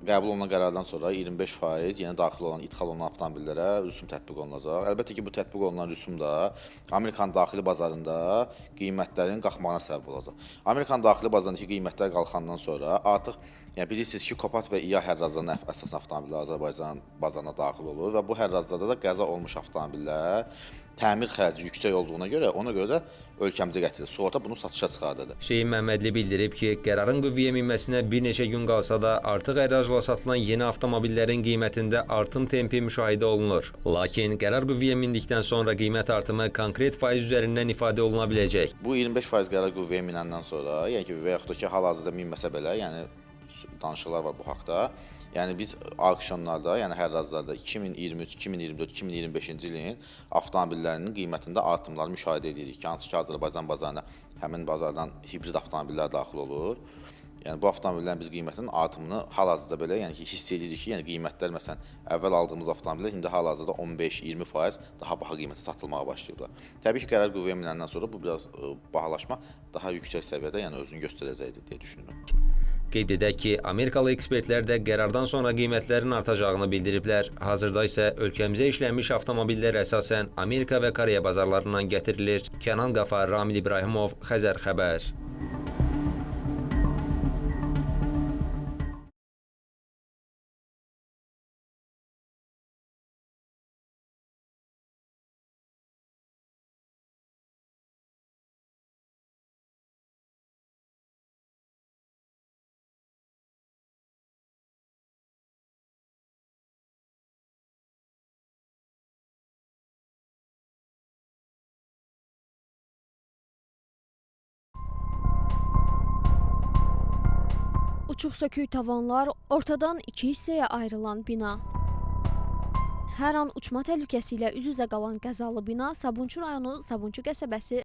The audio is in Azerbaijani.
qəbul olunan qərardan sonra 25% yeni daxil olan, idxal olunan avtomobillərə rüsum tətbiq olunacaq. Əlbəttə ki, bu tətbiq olunan rüsum da Amerikanın daxili bazarında qiymətlərin qalxmağına səbəb olacaq. Amerikanın daxili bazarındakı qiymətlər qalxandan sonra artıq bilirsiniz ki, Kopat və İA hərrazlarına əsasən avtomobillər Azərbaycan bazarına daxil olur və bu hərrazlarda da qəza olmuş avtomobillər təmir xərci yüksək olduğuna görə də ölkəmizə gətirilir. Sığorta bunu satışa çıxardır. Hüseyn Məmmədli bildirib ki, qərarın qüvvəyə minməsinə bir neçə gün qalsa da artıq əracla satılan yeni avtomobillərin qiymətində artım tempi müşahidə olunur. Lakin qərar qüvvəyə mindikdən sonra qiymət artımı konkret faiz üzərindən ifadə oluna biləcək. Bu 25% qərar qüvvəyə minəndən sonra, yəni ki, və yaxud da ki, hal-hazırda minməsə belə, yəni danışıqlar var bu haqda. Yəni biz auksionlarda, yəni hərrazlarda 2023, 2024, 2025-ci ilin avtomobillərinin qiymətində artımları müşahidə edirik ki, hansı ki, Azərbaycan bazarına həmin bazardan hibrid avtomobillər daxil olur. Yəni bu avtomobillərin biz qiymətinin artımını hal-hazırda belə, yəni ki, hiss edirik ki, yəni qiymətlər məsələn əvvəl aldığımız avtomobillər indi hal-hazırda 15-20% daha baha qiymətə satılmağa başlayıblar. Təbii ki, qərar qüvvəyə minəndən sonra bu biraz bahalaşma daha yüksək səviyyədə, yəni özünü göstərəcəkdir deyə düşünürəm. Qeyd edək ki, Amerikalı ekspertlər də qərardan sonra qiymətlərin artacağını bildiriblər. Hazırda isə ölkəmizə işlənmiş avtomobillər əsasən Amerika və Koreya bazarlarından gətirilir. Kənan Qafar, Ramil İbrahimov, Xəzər xəbər. Uçuq-sökük tavanlar, ortadan iki hissəyə ayrılan bina. Hər an uçma təhlükəsi ilə üz-üzə qalan qəzalı bina Sabunçu rayonu Sabunçu qəsəbəsi